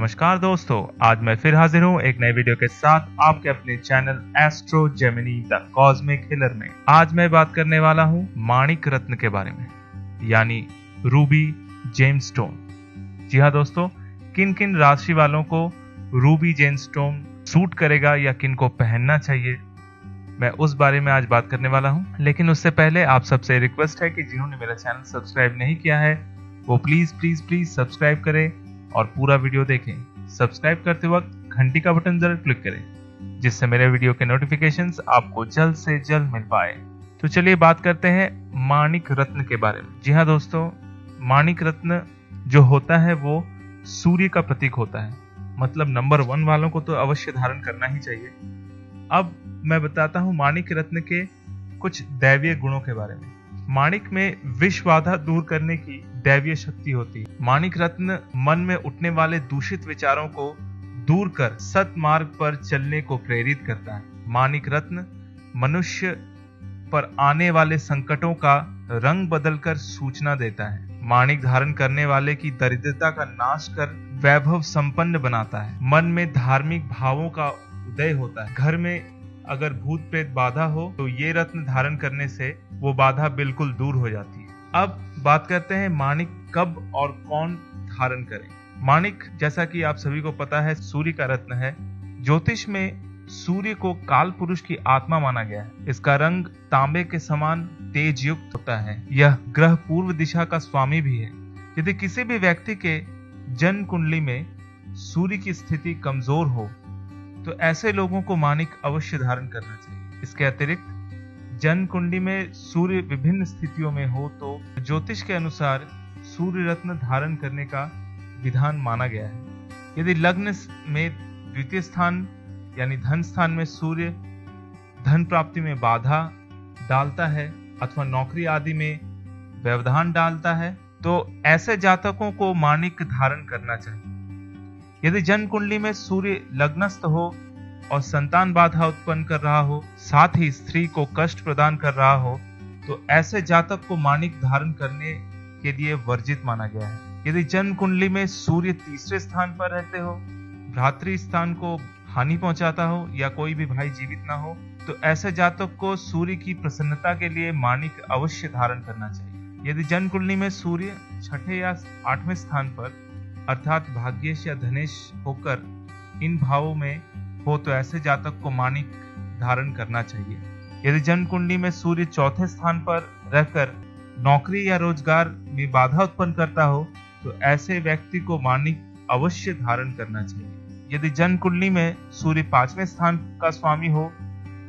नमस्कार दोस्तों, आज मैं फिर हाजिर हूँ एक नए वीडियो के साथ आपके अपने channel Astro Gemini the Cosmic Healer में। आज मैं बात करने वाला हूँ माणिक रत्न के बारे में, यानी रूबी जेमस्टोन। जी हाँ दोस्तों, किन किन राशि वालों को रूबी जेमस्टोन सूट करेगा या किन को पहनना चाहिए, मैं उस बारे में आज बात करने वाला हूँ। लेकिन उससे पहले आप सबसे रिक्वेस्ट है कि जिन्होंने मेरा चैनल सब्सक्राइब नहीं किया है वो प्लीज सब्सक्राइब करें और पूरा वीडियो देखें। सब्सक्राइब करते वक्त घंटी का बटन जरूर क्लिक करें जिससे मेरे वीडियो के नोटिफिकेशंस आपको जल्द से जल्द मिल पाए। तो चलिए बात करते हैं माणिक रत्न के बारे में। जी हाँ दोस्तों, माणिक रत्न जो होता है वो सूर्य का प्रतीक होता है, मतलब नंबर 1 वालों को तो अवश्य धारण करना ही चाहिए। अब मैं बताता हूँ माणिक रत्न के कुछ दैवीय गुणों के बारे में। माणिक में विष बाधा दूर करने की दैवीय शक्ति होती है। माणिक रत्न मन में उठने वाले दूषित विचारों को दूर कर सत मार्ग पर चलने को प्रेरित करता है। माणिक रत्न मनुष्य पर आने वाले संकटों का रंग बदलकर सूचना देता है। माणिक धारण करने वाले की दरिद्रता का नाश कर वैभव संपन्न बनाता है। मन में धार्मिक भावों का उदय होता है। घर में अगर भूत प्रेत बाधा हो तो ये रत्न धारण करने से वो बाधा बिल्कुल दूर हो जाती है। अब बात करते हैं माणिक कब और कौन धारण करें। माणिक, जैसा कि आप सभी को पता है, सूर्य का रत्न है। ज्योतिष में सूर्य को काल पुरुष की आत्मा माना गया है। इसका रंग तांबे के समान तेज युक्त होता है। यह ग्रह पूर्व दिशा का स्वामी भी है। यदि किसी भी व्यक्ति के जन्म कुंडली में सूर्य की स्थिति कमजोर हो तो ऐसे लोगों को माणिक अवश्य धारण करना चाहिए। इसके अतिरिक्त जन्म कुंडली में सूर्य विभिन्न स्थितियों में हो तो ज्योतिष के अनुसार सूर्य रत्न धारण करने का विधान माना गया है। यदि लग्न में द्वितीय स्थान यानी धन स्थान में सूर्य धन प्राप्ति में बाधा डालता है अथवा नौकरी आदि में व्यवधान डालता है तो ऐसे जातकों को माणिक धारण करना चाहिए। यदि जन्म कुंडली में सूर्य लग्नस्थ हो और संतान बाधा उत्पन्न कर रहा हो, साथ ही स्त्री को कष्ट प्रदान कर रहा हो, तो ऐसे जातक को माणिक धारण करने के लिए वर्जित माना गया है। यदि जन्म कुंडली में सूर्य तीसरे स्थान पर रहते हो, भ्रातृ स्थान को हानि पहुंचाता हो या कोई भी भाई जीवित ना हो, तो ऐसे जातक को सूर्य की प्रसन्नता के लिए माणिक अवश्य धारण करना चाहिए। यदि जन्म कुंडली में सूर्य 6ठे या 8वें स्थान पर अर्थात भाग्येश या धनेश होकर इन भावों में हो तो ऐसे जातक को माणिक धारण करना चाहिए। यदि जन्म कुंडली में सूर्य 4थे स्थान पर रहकर नौकरी या रोजगार में बाधा उत्पन्न करता हो तो ऐसे व्यक्ति को माणिक अवश्य धारण करना चाहिए। यदि जन्म कुंडली में सूर्य 5वें स्थान का स्वामी हो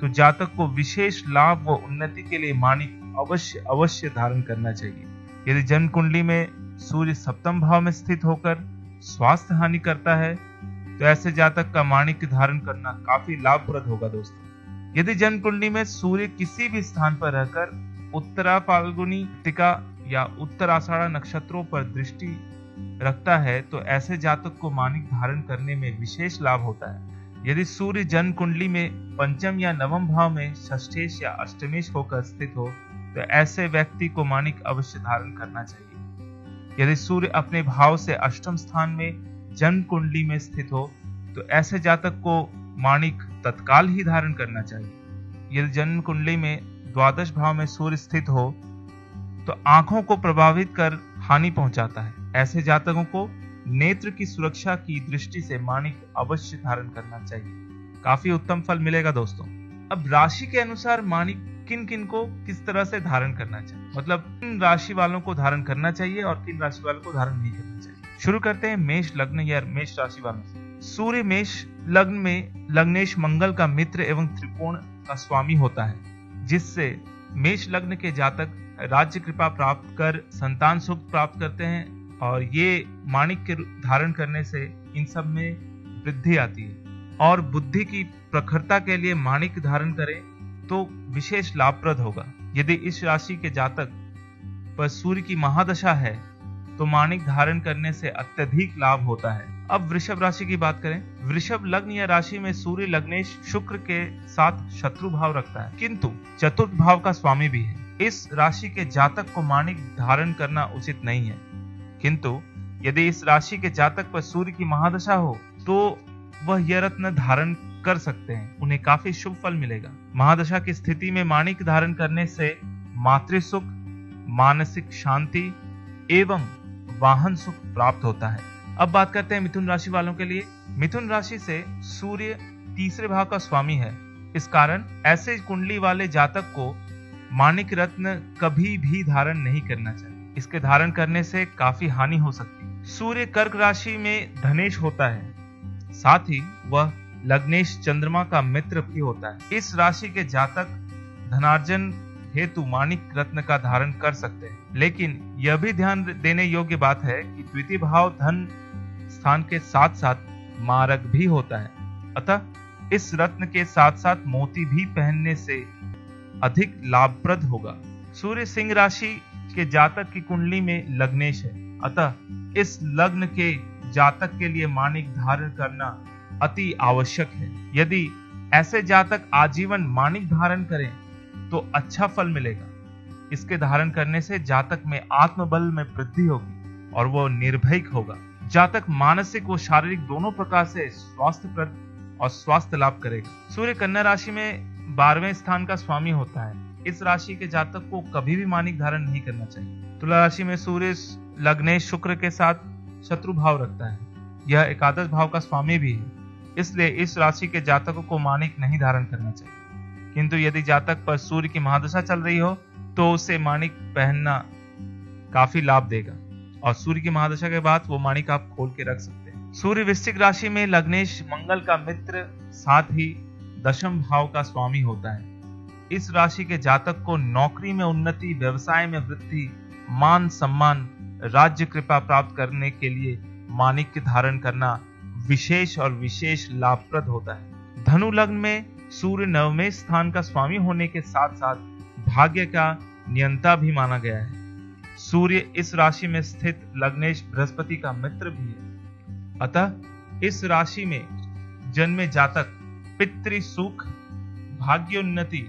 तो जातक को विशेष लाभ व उन्नति के लिए माणिक अवश्य धारण करना चाहिए। यदि जन्म कुंडली में सूर्य 7म भाव में स्थित होकर स्वास्थ्य हानि करता है तो ऐसे जातक का माणिक धारण करना काफी लाभप्रद होगा दोस्तों। यदि जन्म कुंडली में सूर्य किसी भी स्थान पर रहकर उत्तरा फाल्गुनी कृतिका या उत्तर आषाढ़ नक्षत्रों पर दृष्टि रखता है तो ऐसे जातक को माणिक धारण करने में विशेष लाभ होता है। यदि सूर्य जन्म कुंडली में 5म या 9वें भाव में षष्ठेश या अष्टमेश होकर स्थित हो तो ऐसे व्यक्ति को माणिक अवश्य धारण करना चाहिए। यदि सूर्य अपने भाव से 8म स्थान में जन्म कुंडली में स्थित हो तो ऐसे जातक को माणिक तत्काल ही धारण करना चाहिए। यदि जन्म कुंडली में 12 भाव में सूर्य स्थित हो तो आंखों को प्रभावित कर हानि पहुंचाता है। ऐसे जातकों को नेत्र की सुरक्षा की दृष्टि से माणिक अवश्य धारण करना चाहिए। काफी उत्तम फल मिलेगा दोस्तों। अब राशि के अनुसार माणिक किन किन को किस तरह से धारण करना चाहिए, मतलब किन राशि वालों को धारण करना चाहिए और किन राशि वालों को धारण नहीं करना चाहिए। शुरू करते हैं मेष लग्न या मेष राशि वालों से। सूर्य मेष लग्न में लग्नेश मंगल का मित्र एवं त्रिकोण का स्वामी होता है, जिससे मेष लग्न के जातक राज्य कृपा प्राप्त कर संतान सुख प्राप्त करते हैं और ये माणिक के धारण करने से इन सब में वृद्धि आती है। और बुद्धि की प्रखरता के लिए माणिक धारण करें तो विशेष लाभप्रद होगा। यदि इस राशि के जातक पर सूर्य की महादशा है तो माणिक धारण करने से अत्यधिक लाभ होता है। अब वृषभ राशि की बात करें। वृषभ लग्न या राशि में सूर्य लग्नेश शुक्र के साथ शत्रु भाव रखता है किंतु चतुर्थ भाव का स्वामी भी है। इस राशि के जातक को माणिक धारण करना उचित नहीं है, किंतु यदि इस राशि के जातक पर सूर्य की महादशा हो तो वह यह रत्न धारण कर सकते हैं, उन्हें काफी शुभ फल मिलेगा। महादशा की स्थिति में माणिक धारण करने से मातृ सुख, मानसिक शांति एवं वाहन सुख प्राप्त होता है। अब बात करते हैं मिथुन राशि वालों के लिए। मिथुन राशि से सूर्य तीसरे भाव का स्वामी है, इस कारण ऐसे कुंडली वाले जातक को माणिक रत्न कभी भी धारण नहीं करना चाहिए। इसके धारण करने से काफी हानि हो सकती है। सूर्य कर्क राशि में धनेश होता है, साथ ही वह लग्नेश चंद्रमा का मित्र भी होता है। इस राशि के जातक धनार्जन हेतु माणिक रत्न का धारण कर सकते हैं, लेकिन यह भी ध्यान देने योग्य बात है कि द्वितीय भाव धन स्थान के साथ साथ मारक भी होता है, अतः इस रत्न के साथ साथ मोती भी पहनने से अधिक लाभप्रद होगा। सूर्य सिंह राशि के जातक की कुंडली में लग्नेश है, अतः इस लग्न के जातक के लिए माणिक धारण करना अति आवश्यक है। यदि ऐसे जातक आजीवन माणिक धारण करें तो अच्छा फल मिलेगा। इसके धारण करने से जातक में आत्मबल में वृद्धि होगी और वो निर्भयक होगा। जातक मानसिक व शारीरिक दोनों प्रकार से स्वास्थ्यप्रद और स्वास्थ्य लाभ करेगा। सूर्य कन्या राशि में 12वें स्थान का स्वामी होता है। इस राशि के जातक को कभी भी माणिक धारण नहीं करना चाहिए। तुला राशि में सूर्य लग्नेश शुक्र के साथ शत्रु भाव रखता है, यह एकादश भाव का स्वामी भी है, इसलिए इस राशि के जातकों को माणिक नहीं धारण करना चाहिए। किंतु यदि जातक पर सूर्य की महादशा चल रही हो तो उसे माणिक पहनना काफी लाभ देगा और सूर्य की महादशा के बाद वो माणिक आप खोल के रख सकते हैं। सूर्य वृश्चिक राशि में लग्नेश मंगल का मित्र, साथ ही दशम भाव का स्वामी होता है। इस राशि के जातक को नौकरी में उन्नति, व्यवसाय में वृद्धि, मान सम्मान, राज्य कृपा प्राप्त करने के लिए माणिक धारण करना विशेष और विशेष लाभप्रद होता है। धनु लग्न में सूर्य 9वें स्थान का स्वामी होने के साथ साथ भाग्य का नियंता भी माना गया है। सूर्य इस राशि में स्थित लग्नेश बृहस्पति का मित्र भी है, अतः इस राशि में जन्मे जातक पितृ सुख, भाग्योन्नति,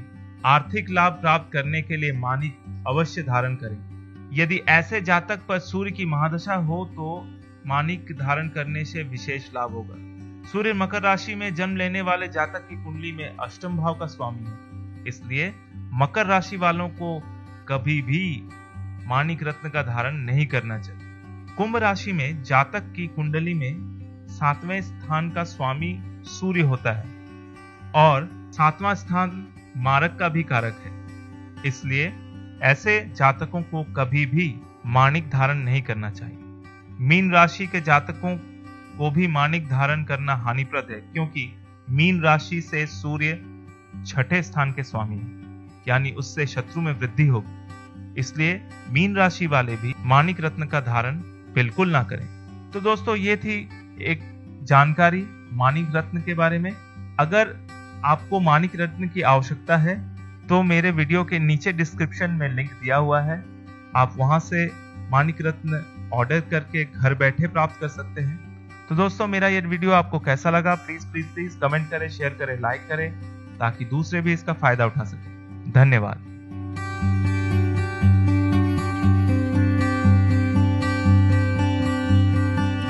आर्थिक लाभ प्राप्त करने के लिए माणिक अवश्य धारण करें। यदि ऐसे जातक पर सूर्य की महादशा हो तो माणिक धारण करने से विशेष लाभ होगा। सूर्य मकर राशि में जन्म लेने वाले जातक की कुंडली में अष्टम भाव का स्वामी है, इसलिए मकर राशि वालों को कभी भी माणिक रत्न का धारण नहीं करना चाहिए। कुंभ राशि में जातक की कुंडली में 7वें स्थान का स्वामी सूर्य होता है और 7वां स्थान मारक का भी कारक है, इसलिए ऐसे जातकों को कभी भी माणिक धारण नहीं करना चाहिए। मीन राशि के जातकों को भी माणिक धारण करना हानिप्रद है, क्योंकि मीन राशि से सूर्य 6ठे स्थान के स्वामी है, यानी उससे शत्रु में वृद्धि होगी, इसलिए मीन राशि वाले भी माणिक रत्न का धारण बिल्कुल ना करें। तो दोस्तों, ये थी एक जानकारी माणिक रत्न के बारे में। अगर आपको माणिक रत्न की आवश्यकता है तो मेरे वीडियो के नीचे डिस्क्रिप्शन में लिंक दिया हुआ है, आप वहां से माणिक रत्न ऑर्डर करके घर बैठे प्राप्त कर सकते हैं। तो दोस्तों, मेरा ये वीडियो आपको कैसा लगा प्लीज कमेंट करें, शेयर करें, लाइक करें, ताकि दूसरे भी इसका फायदा उठा सकें। धन्यवाद।